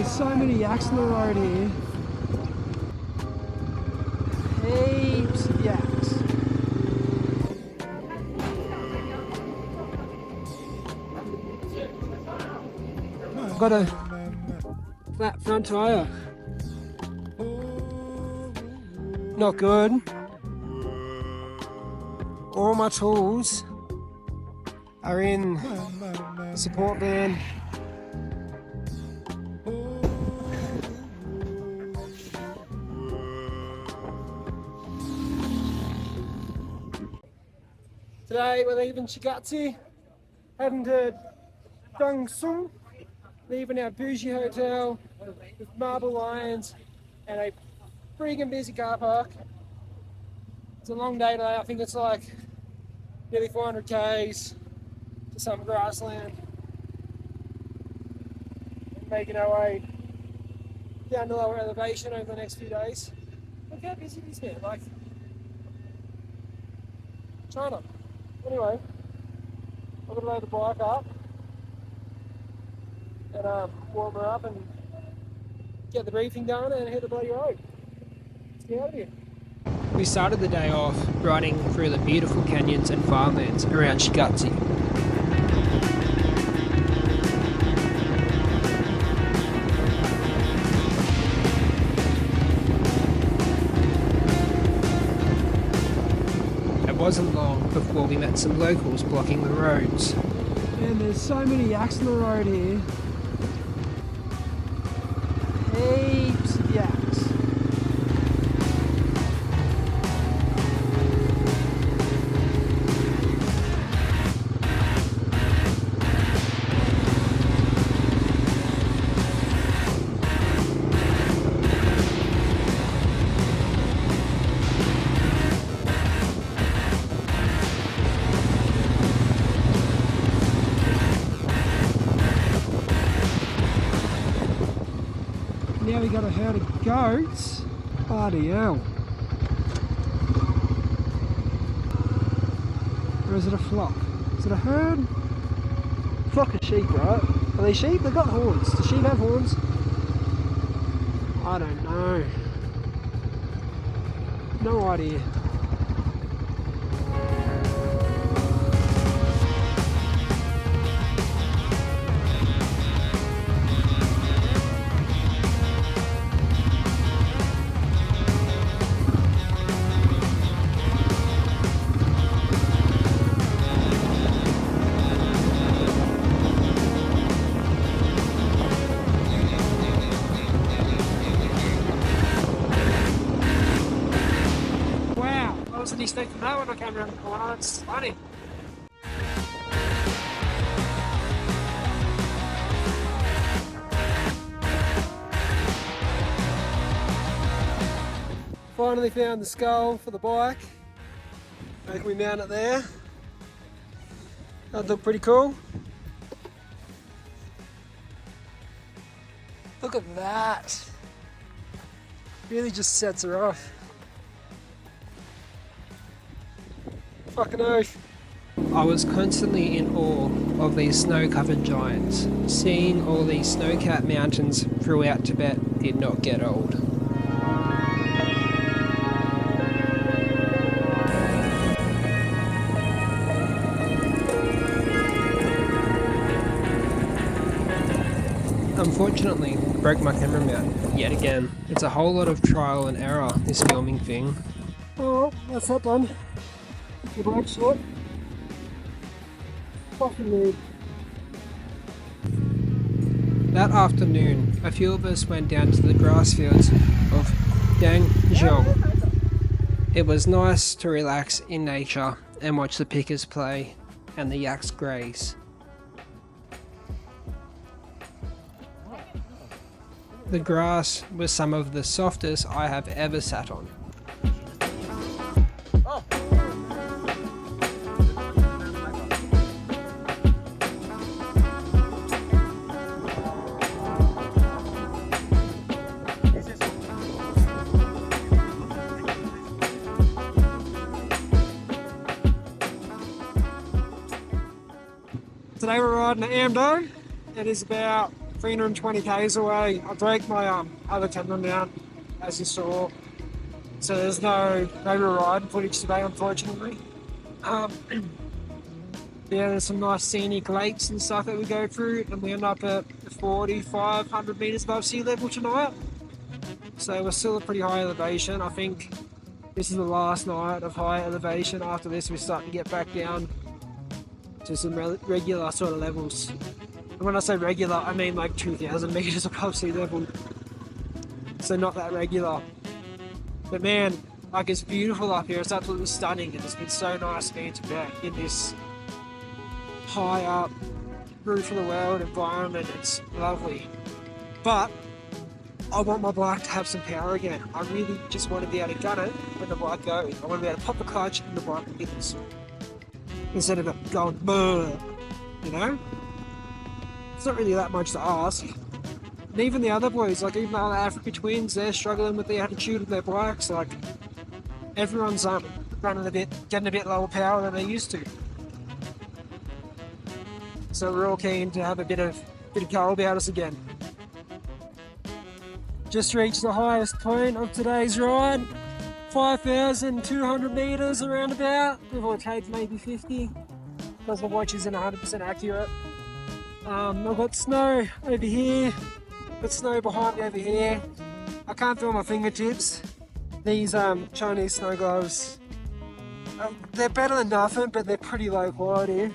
There's so many yaks on the road here. Heaps of yaks. I've got a flat front tyre. Not good. All my tools are in the support van. Today we're leaving Shigatse, heading to Dongsung, leaving our bougie hotel with marble lions and a freaking busy car park. It's a long day today. I think it's like nearly 400 k's to some grassland. Making our way down to lower elevation over the next few days. Look how busy it is here, like China. Anyway, I'm gonna load the bike up and warm her up and get the briefing done and hit the bloody road. Let's get out of here. We started the day off riding through the beautiful canyons and farmlands around Shigatse. It wasn't long before we met some locals blocking the roads. And there's so many yaks on the road here. Heaps of yaks. Now we got a herd of goats. Bloody hell. Or is it a flock? Is it a herd? Flock of sheep, right? Are they sheep? They've got horns. Do sheep have horns? I don't know. No idea. I wasn't expecting that when I came around the corner. It's funny. Finally found the skull for the bike. I think we mount it there. That'd look pretty cool. Look at that. Really just sets her off. Fucking oath. I was constantly in awe of these snow-covered giants. Seeing all these snow-capped mountains throughout Tibet did not get old. Unfortunately, broke my camera mount yet again. It's a whole lot of trial and error, this filming thing. Oh, that's that done. Your bike short. Fucking nude. That afternoon, a few of us went down to the grass fields of Dangzhong. It was nice to relax in nature and watch the pickers play and the yaks graze. The grass was some of the softest I have ever sat on. Today we're riding to Amdo. It is about 320 k's away. I broke my other tendon down, as you saw. So there's no ride footage today, unfortunately. Yeah, there's some nice scenic lakes and stuff that we go through, and we end up at 4,500 meters above sea level tonight. So we're still at pretty high elevation. I think this is the last night of high elevation. After this, we start to get back down to some regular sort of levels. And when I say regular, I mean like 2,000 meters above sea level. So not that regular. But man, like, it's beautiful up here. It's absolutely stunning, and it's been so nice being back in this high up, roof of the world environment. It's lovely. But I want my bike to have some power again. I really just want to be able to gun it when the bike goes. I want to be able to pop the clutch and the bike begins. Instead of it going, brr, you know? It's not really that much to ask. And even the other boys, like even the other Africa twins, they're struggling with the attitude of their bikes. Like, everyone's running getting a bit lower power than they used to. So we're all keen to have a bit of go about us again. Just reached the highest point of today's ride, 5,200 meters around about, give or take maybe 50, because the watch isn't 100% accurate. I've got snow over here. Got snow behind me over here. I can't feel my fingertips. These Chinese snow gloves, they're better than nothing, but they're pretty low quality.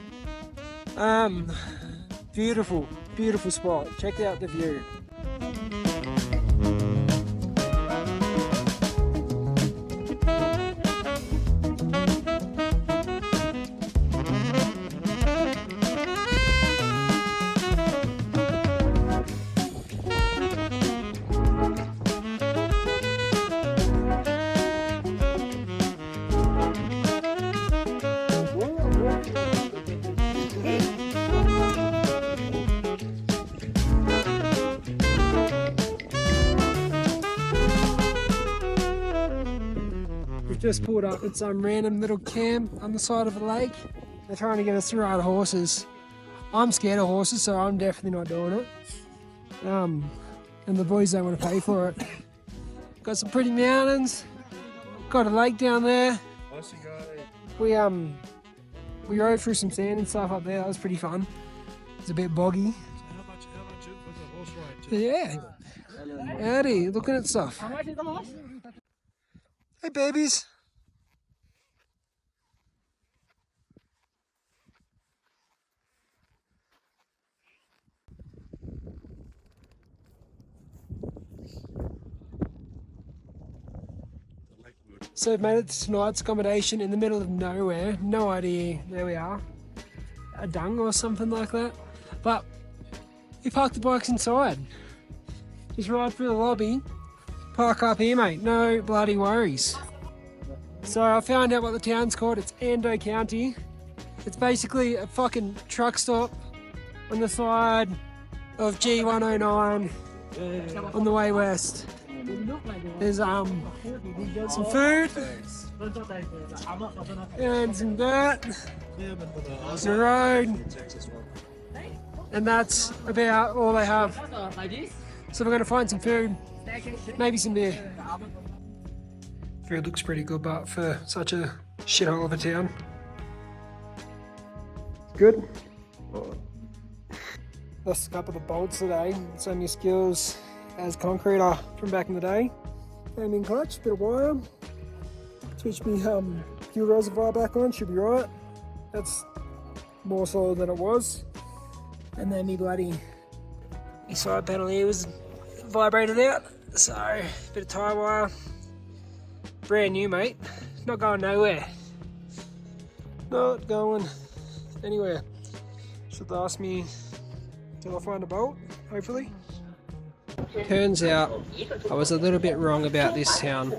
Beautiful, beautiful spot. Check out the view. Just pulled up at some random little camp on the side of a lake. They're trying to get us to ride horses. I'm scared of horses, so I'm definitely not doing it. And the boys don't want to pay for it. Got some pretty mountains. Got a lake down there. We rode through some sand and stuff up there. That was pretty fun. It's a bit boggy. Yeah. Howdy, looking at stuff. Hey babies. So we've made it to tonight's accommodation in the middle of nowhere. No idea. There we are. A dung or something like that. But we parked the bikes inside. Just ride through the lobby. Park up here, mate. No bloody worries. So I found out what the town's called. It's Ando County. It's basically a fucking truck stop on the side of G109 on the way west. There's some food and some dirt, some road, and that's about all they have. So we're going to find some food, maybe some beer. Food looks pretty good, but for such a shithole of a town. Good. Lost a couple of the bolts today. So many skills as concreter from back in the day. Came in clutch, bit of wire. Switched me fuel reservoir back on, should be right. That's more solid than it was. And then me side panel here was vibrated out. So, bit of tie wire. Brand new, mate. Not going nowhere. Not going anywhere. Should last me till I find a bolt, hopefully. Turns out I was a little bit wrong about this town.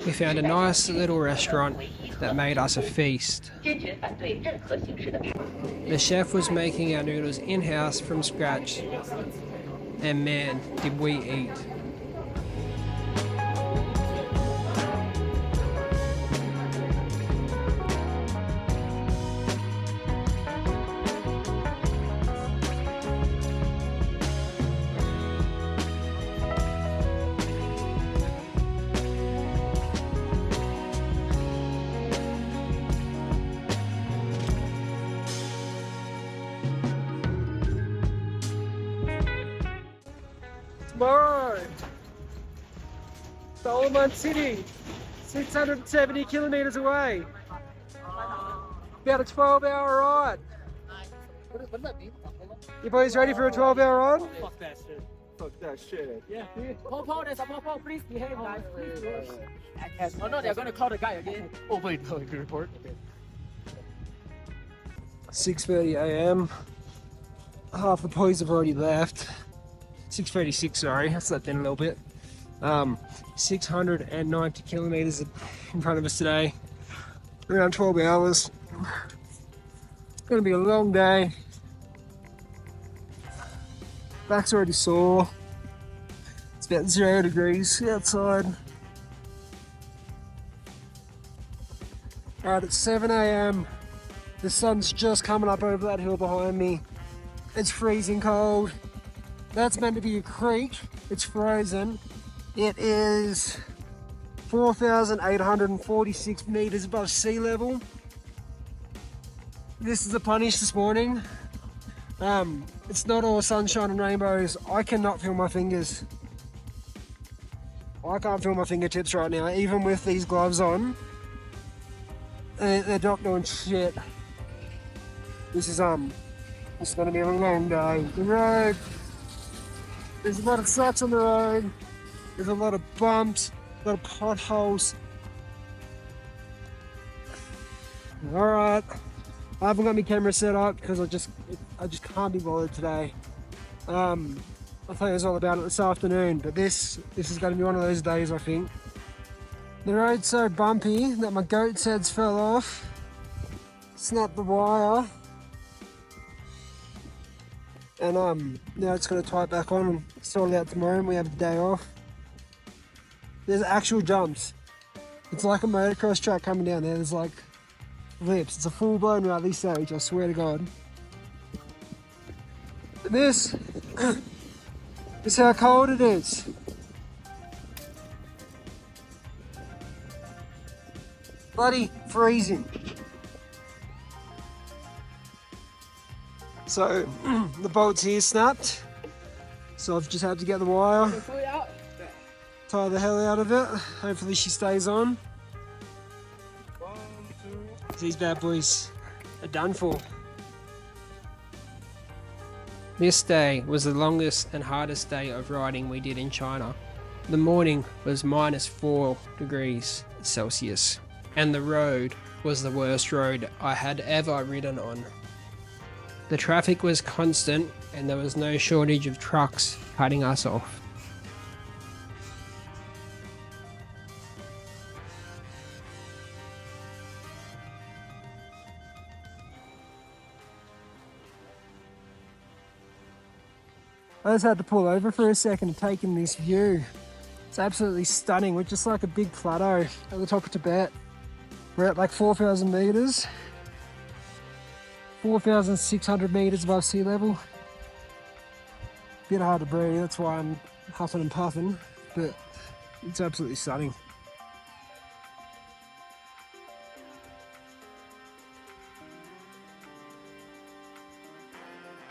We found a nice little restaurant that made us a feast. The chef was making our noodles in-house from scratch, and man, did we eat. tomorrow. Golmond City, 670 kilometres away. About a 12-hour ride. What does that mean? You boys ready for a 12-hour ride? Fuck that shit. Fuck that shit. Yeah. Paul, there's a Paul, please behave, guys. Please. Oh no, they're gonna call the guy again. Oh wait, no, you can report. Okay. 6:30 a.m. Half the boys have already left. 6:36, sorry, I slept in a little bit. 690 kilometres in front of us today. Around 12 hours. It's gonna be a long day. Back's already sore. It's about 0 degrees outside. Alright, it's 7 a.m. The sun's just coming up over that hill behind me. It's freezing cold. That's meant to be a creek. It's frozen. It is 4,846 meters above sea level. This is the punish this morning. It's not all sunshine and rainbows. I cannot feel my fingers. I can't feel my fingertips right now, even with these gloves on. They're not doing shit. This is gonna be a long day. The road, there's a lot of sucks on the road. There's a lot of bumps, a lot of potholes. Alright, I haven't got my camera set up because I just can't be bothered today. I'll tell you all about it this afternoon, but this is going to be one of those days, I think. The road's so bumpy that my goat's heads fell off. Snapped the wire. And now it's going to tie it back on and sort it out tomorrow and we have the day off. There's actual jumps. It's like a motocross track coming down there. There's like flips. It's a full-blown rally stage, I swear to God. This is how cold it is. Bloody freezing. So the bolt's here snapped. So I've just had to get the wire, tie the hell out of it. Hopefully she stays on. These bad boys are done for. This day was the longest and hardest day of riding we did in China. The morning was -4 degrees Celsius, and the road was the worst road I had ever ridden on. The traffic was constant and there was no shortage of trucks cutting us off. I just had to pull over for a second to take in this view. It's absolutely stunning. We're just like a big plateau at the top of Tibet. We're at like 4,000 meters. 4,600 meters above sea level. Bit hard to breathe, that's why I'm huffing and puffing, but it's absolutely stunning.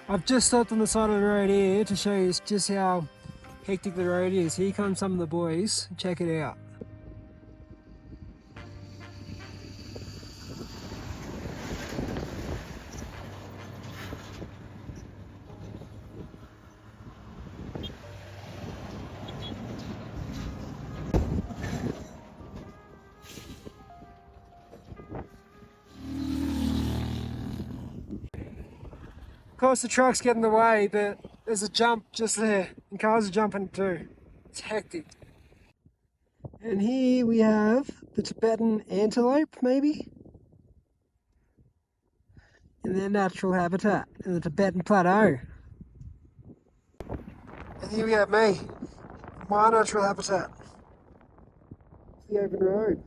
I've just stopped on the side of the road here to show you just how hectic the road is. Here come some of the boys, check it out. Of course the trucks get in the way, but there's a jump just there, and cars are jumping too. It's hectic. And here we have the Tibetan antelope, maybe? In their natural habitat, in the Tibetan plateau. And here we have me, my natural habitat. The open road.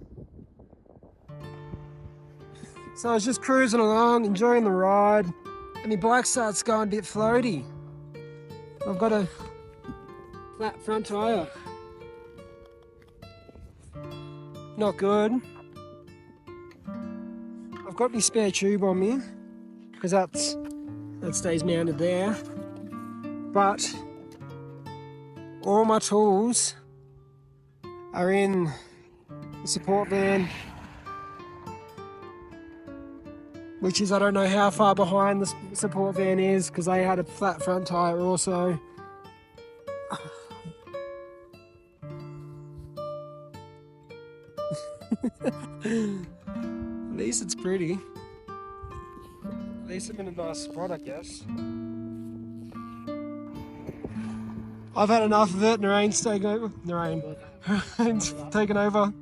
So I was just cruising along, enjoying the ride. And my bike starts going a bit floaty. I've got a flat front tyre. Not good. I've got my spare tube on me because that stays mounted there. But all my tools are in the support van, which is, I don't know how far behind the support van is because they had a flat front tire also. At least it's pretty. At least I'm in a nice spot, I guess. I've had enough of it. Narain's taken over. Narain's taken over.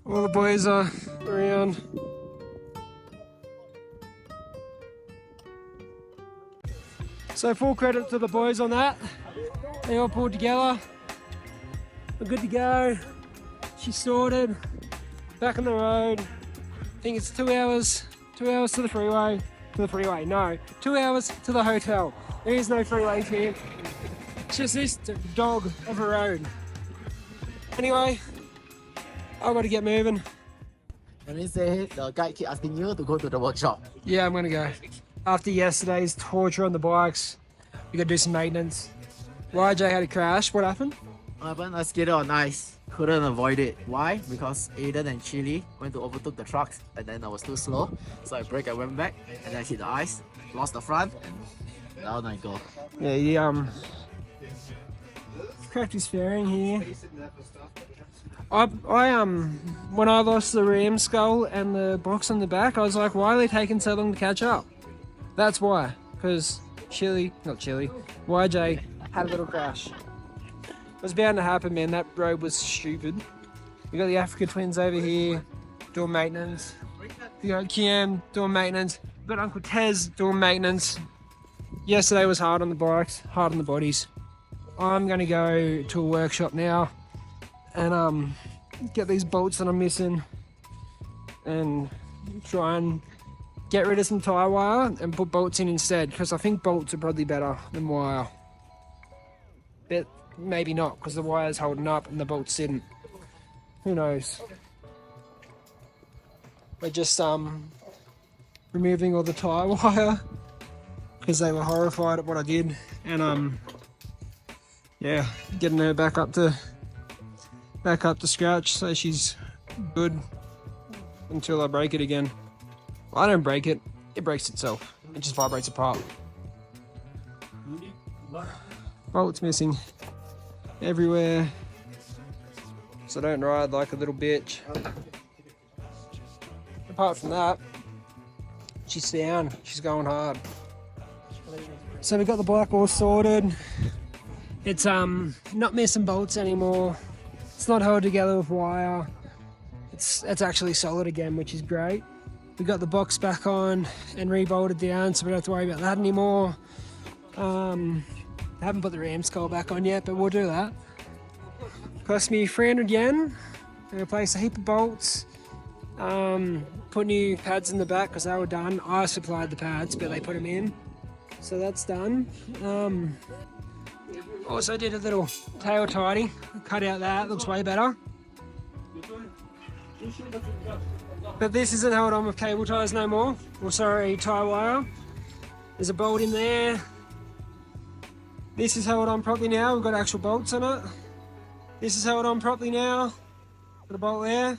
All the boys are around. So full credit to the boys on that. They all pulled together. We're good to go. She's sorted. Back on the road. I think it's 2 hours. 2 hours to the freeway. No, 2 hours to the hotel. There is no freeway here. It's just this dog of a road. Anyway, I've got to get moving. And they say the guy keep asking you to go to the workshop. Yeah, I'm gonna go. After yesterday's torture on the bikes, we gotta do some maintenance. YJ had a crash. What happened? When I skated on ice, couldn't avoid it. Why? Because Aiden and Chili went to overtook the trucks, and then I was too slow, so I braked and went back, and then hit the ice, lost the front, and down I go. Yeah, he cracked his fairing here. I when I lost the ram skull and the box on the back, I was like, why are they taking so long to catch up? That's why, because YJ had a little crash. It was bound to happen, man. That road was stupid. We got the Africa twins over here doing maintenance. We got Kiam doing maintenance. We got Uncle Tez doing maintenance. Yesterday was hard on the bikes, hard on the bodies. I'm gonna go to a workshop now and get these bolts that I'm missing and try and get rid of some tyre wire and put bolts in instead, because I think bolts are probably better than wire. But maybe not, because the wire's holding up and the bolts didn't. Who knows? We're just removing all the tyre wire because they were horrified at what I did, and yeah, getting her back up to scratch so she's good until I break it again. Well, I don't break it, it breaks itself. It just vibrates apart. Bolts missing everywhere, so don't ride like a little bitch. Apart from that, she's sound, she's going hard. So we got the bike all sorted. It's not missing bolts anymore. It's not held together with wire. It's actually solid again, which is great. We got the box back on and re-bolted down, so we don't have to worry about that anymore. I haven't put the ram skull back on yet, but we'll do that. Cost me 300 yen. I replaced a heap of bolts. Put new pads in the back because they were done. I supplied the pads, but they put them in. So that's done. Also did a little tail tidy. Cut out that, looks way better. But this isn't held on with cable ties no more. Or sorry, tie wire. There's a bolt in there. This is held on properly now. We've got actual bolts on it. This is held on properly now. Got a bolt there.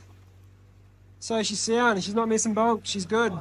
So she's sound. She's not missing bolts. She's good.